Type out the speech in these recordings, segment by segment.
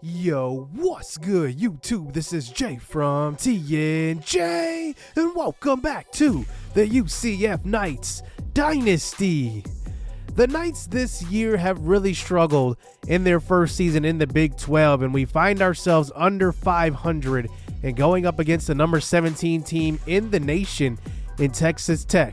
Yo, what's good, YouTube? This is Jay from TNJ, and welcome back to the UCF Knights Dynasty. The Knights this year have really struggled in their first season in the Big 12, and we find ourselves under 500 and going up against the number 17 team in the nation in Texas Tech.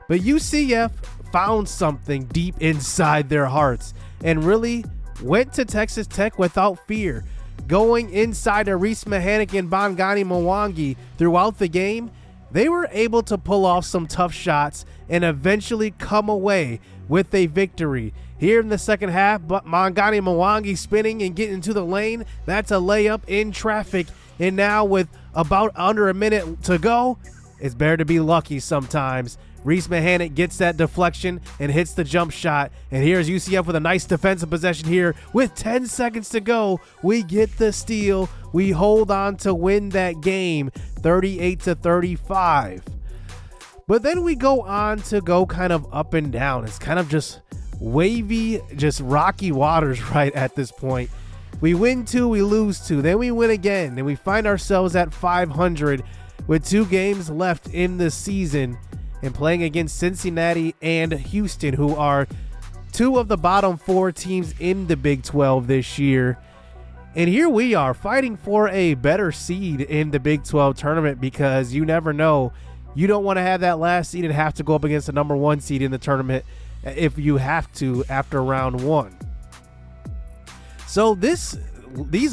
But UCF found something deep inside their hearts and really went to Texas Tech without fear. Going inside of Reese Mahanick and Bongani Mwangi throughout the game, they were able to pull off some tough shots and eventually come away with a victory. Here in the second half, but Bongani Mwangi spinning and getting to the lane. That's a layup in traffic. And now with about under a minute to go, it's better to be lucky sometimes. Reese Mahanick gets that deflection and hits the jump shot. And here's UCF with a nice defensive possession here. With 10 seconds to go, we get the steal. We hold on to win that game 38-35. But then we go on to go kind of up and down. It's kind of just wavy, just rocky waters right at this point. We win 2, we lose 2, then we win again, and we find ourselves at 500 with 2 games left in the season and playing against Cincinnati and Houston, who are 2 of the bottom 4 teams in the Big 12 this year. And here we are fighting for a better seed in the Big 12 tournament, because you never know. You don't want to have that last seed and have to go up against the number 1 seed in the tournament if you have to after round 1. So these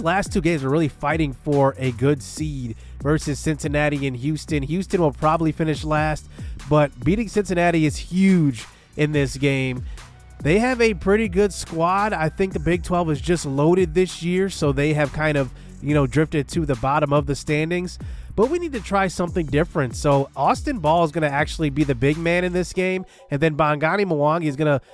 last 2 games are really fighting for a good seed versus Cincinnati and Houston. Houston will probably finish last, but beating Cincinnati is huge in this game. They have a pretty good squad. I think the Big 12 is just loaded this year, so they have kind of, drifted to the bottom of the standings. But we need to try something different. So Austin Ball is going to actually be the big man in this game, and then Bongani Mwangi is going to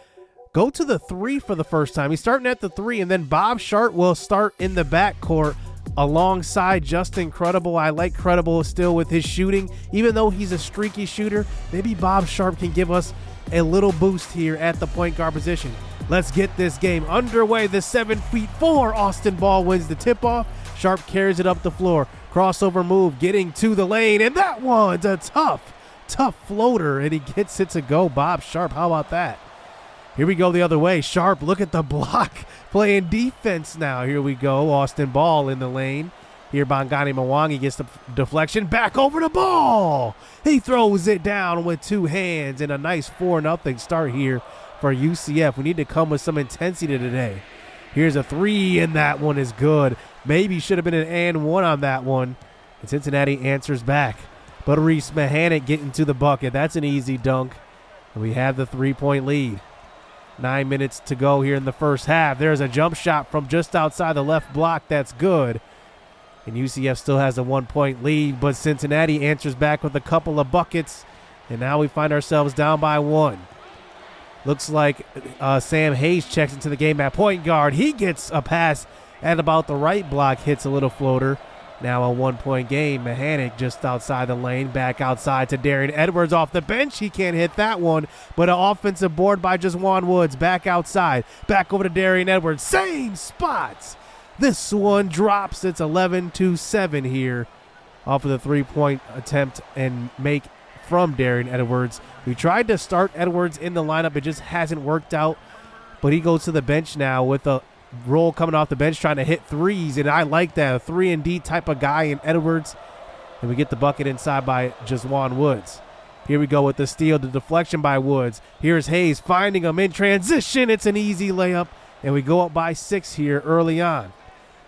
go to the 3 for the first time. He's starting at the 3, and then Bob Sharp will start in the backcourt alongside Justin Credible. I like Credible still with his shooting. Even though he's a streaky shooter, maybe Bob Sharp can give us a little boost here at the point guard position. Let's get this game underway. The 7'4" Austin Ball wins the tip-off. Sharp carries it up the floor. Crossover move, getting to the lane, and that one's a tough floater, and he gets it to go. Bob Sharp, how about that? Here we go the other way. Sharp, look at the block, playing defense now. Here we go. Austin Ball in the lane. Here Bongani Mwangi gets the deflection. Back over the Ball. He throws it down with 2 hands, and a nice 4-0 start here for UCF. We need to come with some intensity today. Here's a 3, and that one is good. Maybe should have been an and 1 on that one. And Cincinnati answers back. But Reese Mahanick getting to the bucket. That's an easy dunk. And we have the 3-point lead. 9 minutes to go here in the first half. There's a jump shot from just outside the left block. That's good. And UCF still has a 1-point lead, but Cincinnati answers back with a couple of buckets. And now we find ourselves down by 1. Looks like Sam Hayes checks into the game at point guard. He gets a pass at about the right block, hits a little floater. Now a 1-point game. Mahanick just outside the lane, back outside to Darian Edwards off the bench. He can't hit that one, but an offensive board by Jaswan Woods. Back outside, back over to Darian Edwards. Same spots. This one drops. It's 11-7 here off of the 3-point attempt and make from Darian Edwards. We tried to start Edwards in the lineup. It just hasn't worked out, but he goes to the bench now with a roll coming off the bench, trying to hit threes, and I like that, a 3-and-D type of guy in Edwards. And we get the bucket inside by Jaswan Woods. Here we go with the steal, the deflection by Woods. Here's Hayes finding him in transition. It's an easy layup, and we go up by 6 here early on.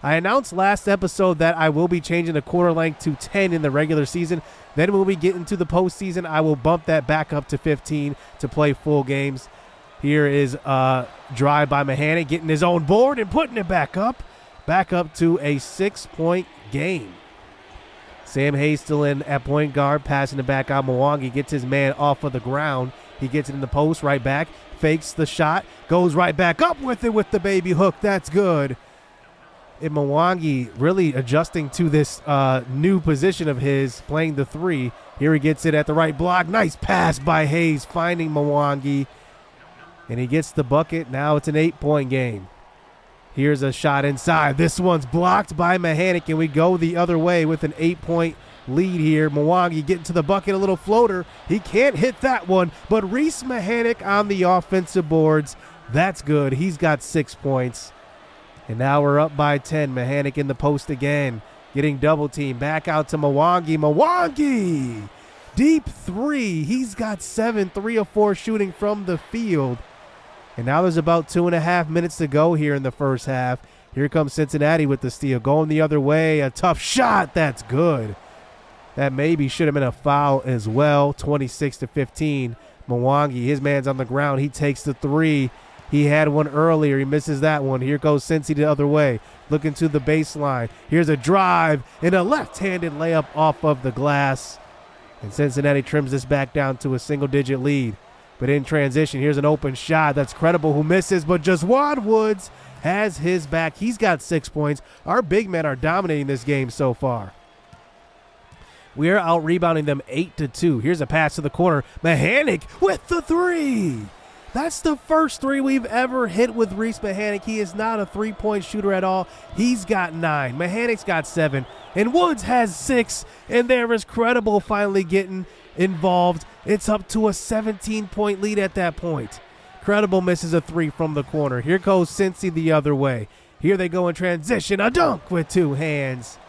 I announced last episode that I will be changing the quarter length to 10 in the regular season. Then when we get into the postseason, I will bump that back up to 15 to play full games. Here is a drive by Mahanick, getting his own board and putting it back up to a 6-point game. Sam Hayes still in at point guard, passing it back out. Mwangi gets his man off of the ground. He gets it in the post, right back, fakes the shot, goes right back up with it with the baby hook. That's good. And Mwangi really adjusting to this new position of his, playing the 3. Here he gets it at the right block. Nice pass by Hayes, finding Mwangi. And he gets the bucket. Now it's an 8-point game. Here's a shot inside. This one's blocked by Mechanic, and we go the other way with an 8-point lead here. Mwangi getting to the bucket, a little floater. He can't hit that one, but Reese Mechanic on the offensive boards. That's good. He's got 6 points. And now we're up by 10. Mechanic in the post again, getting double team. Back out to Mwangi. Mwangi! Deep three. He's got 7, 3 of 4 shooting from the field. And now there's about 2.5 minutes to go here in the first half. Here comes Cincinnati with the steal. Going the other way. A tough shot. That's good. That maybe should have been a foul as well. 26-15. Mwangi, his man's on the ground. He takes the three. He had one earlier. He misses that one. Here goes Cincy the other way. Looking to the baseline. Here's a drive and a left-handed layup off of the glass. And Cincinnati trims this back down to a single-digit lead. But in transition, here's an open shot. That's Credible who misses, but Jaswan Woods has his back. He's got 6 points. Our big men are dominating this game so far. We are out-rebounding them 8-2. Here's a pass to the corner. Mechanic with the three. That's the first three we've ever hit with Reese Mechanic. He is not a three-point shooter at all. He's got 9. Mechanic's got 7. And Woods has 6. And there is Credible finally getting involved. It's up to a 17-point lead at that point. Credible misses a 3 from the corner. Here goes Cincy the other way. Here they go in transition. A dunk with 2 hands.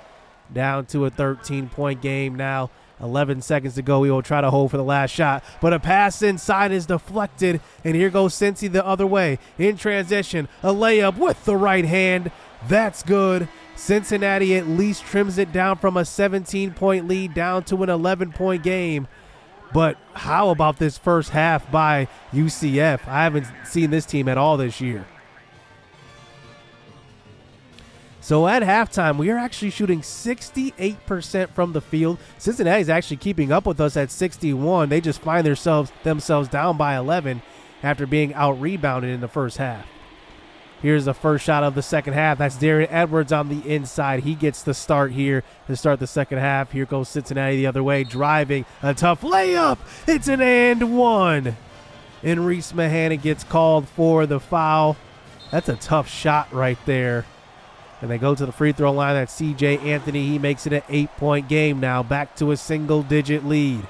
Down to a 13-point game now. 11 seconds to go. We will try to hold for the last shot. But a pass inside is deflected. And here goes Cincy the other way. In transition, a layup with the right hand. That's good. Cincinnati at least trims it down from a 17-point lead down to an 11-point game. But how about this first half by UCF? I haven't seen this team at all this year. So at halftime, we are actually shooting 68% from the field. Cincinnati is actually keeping up with us at 61. They just find themselves down by 11 after being out-rebounded in the first half. Here's the first shot of the second half. That's Darian Edwards on the inside. He gets the start here to start the second half. Here goes Cincinnati the other way, driving a tough layup. It's an and one. And Reese Mechanic gets called for the foul. That's a tough shot right there. And they go to the free throw line. That's C.J. Anthony. He makes it an 8-point game now, back to a single-digit lead.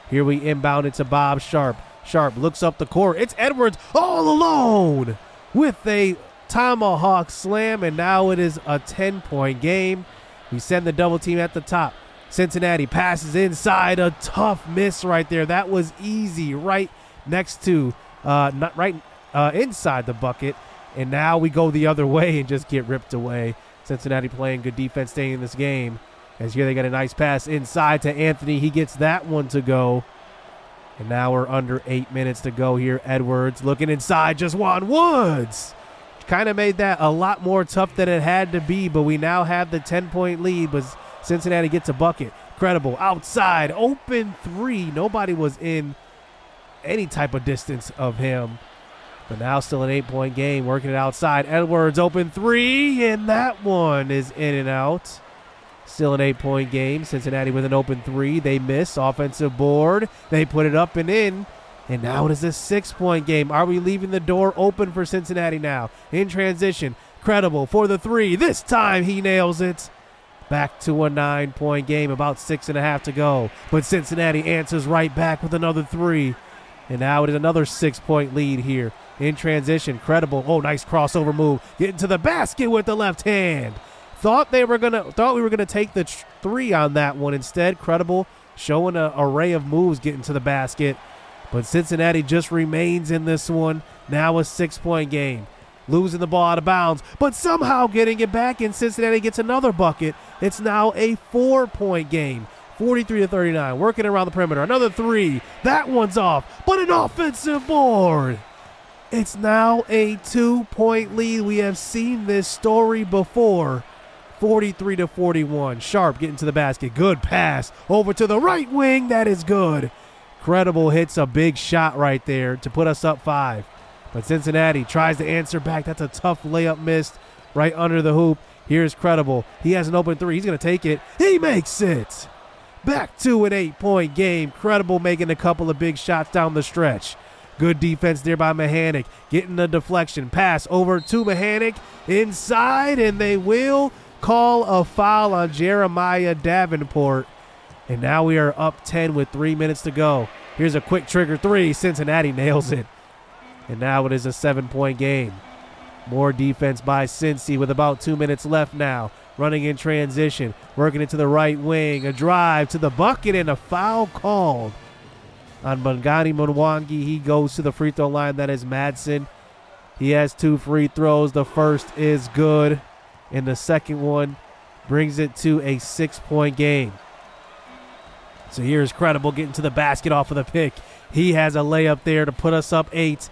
Here we inbound it to Bob Sharp. Sharp looks up the court. It's Edwards all alone with a tomahawk slam, and now it is a 10-point game. We send the double team at the top. Cincinnati passes inside. A tough miss right there. That was easy, right next to, inside the bucket. And now we go the other way and just get ripped away. Cincinnati playing good defense, staying in this game. As here they got a nice pass inside to Anthony. He gets that one to go. And now we're under 8 minutes to go here. Edwards looking inside. Jaswan Woods. Kind of made that a lot more tough than it had to be. But we now have the 10-point lead. But Cincinnati gets a bucket. Credible outside. Open three. Nobody was in any type of distance of him. But now still an 8-point game, working it outside. Edwards open three, and that one is in and out. Still an 8-point game. Cincinnati with an open three. They miss. Offensive board. They put it up and in. And now it is a 6-point game. Are we leaving the door open for Cincinnati now? In transition. Credible for the three. This time he nails it. Back to a 9-point game. About 6.5 to go. But Cincinnati answers right back with another three. And now it is another 6-point lead here. In transition, Credible. Oh, nice crossover move. Getting to the basket with the left hand. Thought we were gonna take the three on that one. Instead, Credible showing an array of moves getting to the basket. But Cincinnati just remains in this one. Now a 6-point game. Losing the ball out of bounds, but somehow getting it back, and Cincinnati gets another bucket. It's now a 4-point game. 43-39. Working around the perimeter. Another three. That one's off, but an offensive board. It's now a 2-point lead. We have seen this story before. 43-41. Sharp getting to the basket. Good pass over to the right wing. That is good. Credible hits a big shot right there to put us up 5. But Cincinnati tries to answer back. That's a tough layup missed right under the hoop. Here's Credible. He has an open three. He's going to take it. He makes it. Back to an 8-point game. Credible making a couple of big shots down the stretch. Good defense there by Mechanic. Getting the deflection. Pass over to Mechanic. Inside, and they will call a foul on Jeremiah Davenport. And now we are up 10 with 3 minutes to go. Here's a quick trigger three. Cincinnati nails it. And now it is a 7-point game. More defense by Cincy with about 2 minutes left now. Running in transition. Working it to the right wing. A drive to the bucket and a foul called on Bongani Mwangi. He goes to the free throw line. That is Madsen. He has 2 free throws. The first is good. And the second one brings it to a 6-point game. So here's Credible getting to the basket off of the pick. He has a layup there to put us up 8.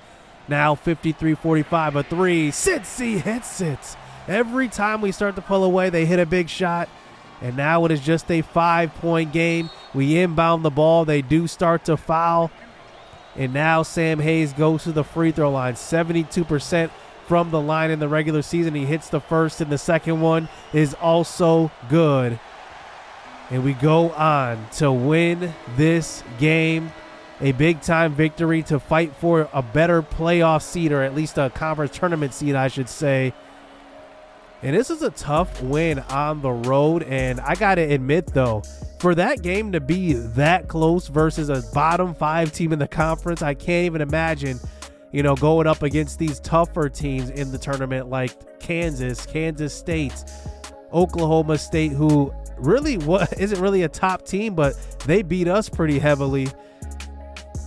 Now 53-45, a 3. Cincy hits it. Every time we start to pull away, they hit a big shot. And now it is just a 5-point game. We inbound the ball. They do start to foul. And now Sam Hayes goes to the free throw line. 72% from the line in the regular season. He hits the first, and the second one is also good. And we go on to win this game. A big-time victory to fight for a better playoff seed, or at least a conference tournament seed, I should say. And this is a tough win on the road. And I got to admit, though, for that game to be that close versus a bottom 5 team in the conference, I can't even imagine, going up against these tougher teams in the tournament like Kansas, Kansas State, Oklahoma State, who really isn't really a top team, but they beat us pretty heavily.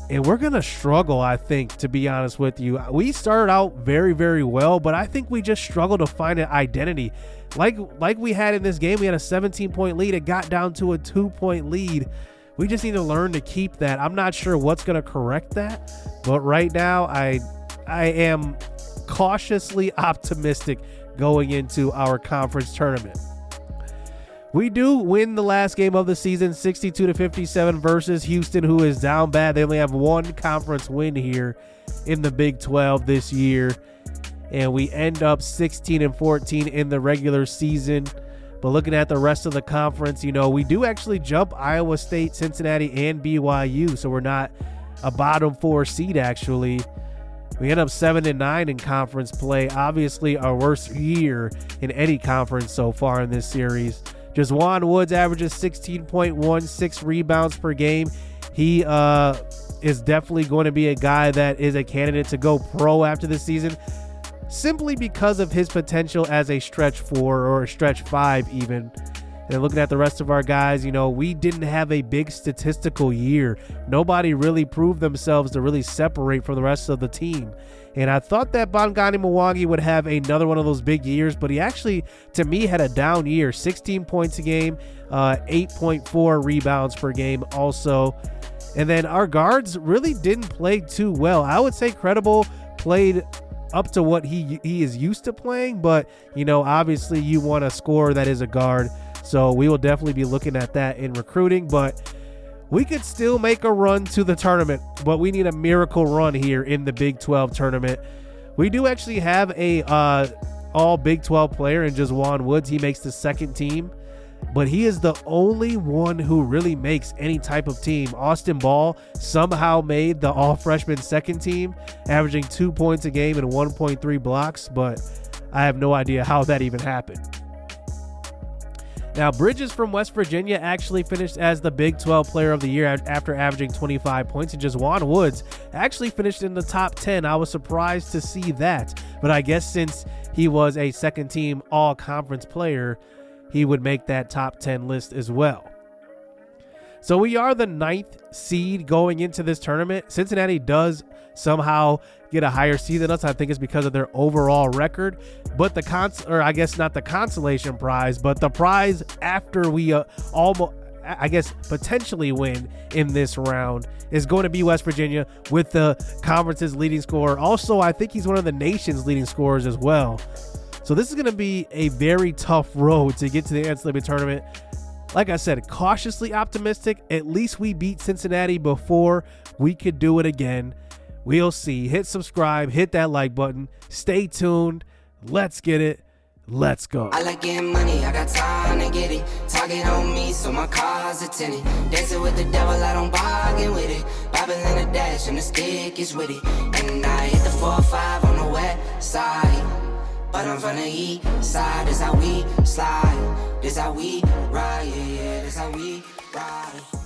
And we're going to struggle, I think, to be honest with you. We started out very, very well, but I think we just struggled to find an identity. Like we had in this game, we had a 17-point lead. It got down to a 2-point lead. We just need to learn to keep that. I'm not sure what's going to correct that, but right now I am cautiously optimistic going into our conference tournament. We do win the last game of the season, 62-57 versus Houston, who is down bad. They only have one conference win here in the Big 12 this year. And we end up 16-14 in the regular season. But looking at the rest of the conference, we do actually jump Iowa State, Cincinnati, and BYU. So we're not a bottom 4 seed, actually. We end up 7-9 in conference play. Obviously, our worst year in any conference so far in this series. Juwan Woods averages 16.16 rebounds per game. He is definitely going to be a guy that is a candidate to go pro after this season, simply because of his potential as a stretch 4 or a stretch 5 even. And looking at the rest of our guys, we didn't have a big statistical year. Nobody really proved themselves to really separate from the rest of the team. And I thought that Bongani Mwangi would have another one of those big years, but he actually, to me, had a down year. 16 points a game, 8.4 rebounds per game also. And then our guards really didn't play too well. I would say Credible played up to what he is used to playing, but, obviously you want a scorer that is a guard. So we will definitely be looking at that in recruiting, but we could still make a run to the tournament, but we need a miracle run here in the Big 12 tournament. We do actually have a all Big 12 player in Juwan Woods. He makes the second team, but he is the only one who really makes any type of team. Austin Ball somehow made the all freshman second team, averaging 2 points a game and 1.3 blocks, but I have no idea how that even happened. Now, Bridges from West Virginia actually finished as the Big 12 Player of the Year after averaging 25 points. And Juwan Woods actually finished in the top 10. I was surprised to see that. But I guess since he was a second-team all-conference player, he would make that top 10 list as well. So we are the 9th seed going into this tournament. Cincinnati does somehow get a higher seed than us. I think it's because of their overall record. But I guess not the consolation prize, but the prize after we potentially win in this round is going to be West Virginia with the conference's leading scorer. Also, I think he's one of the nation's leading scorers as well. So this is going to be a very tough road to get to the NCAA tournament. Like I said, cautiously optimistic. At least we beat Cincinnati before. We could do it again. We'll see. Hit subscribe. Hit that like button. Stay tuned. Let's get it. Let's go. I like getting money, I got time to get it. Target on me, so my car's a tenant. Dancing with the devil, I don't bargain with it. Bobbing in the dash, and the stick is with it. And I hit the 4-5 on the west side. But I'm from the east side, this how we slide. This how we ride, yeah, this how we ride.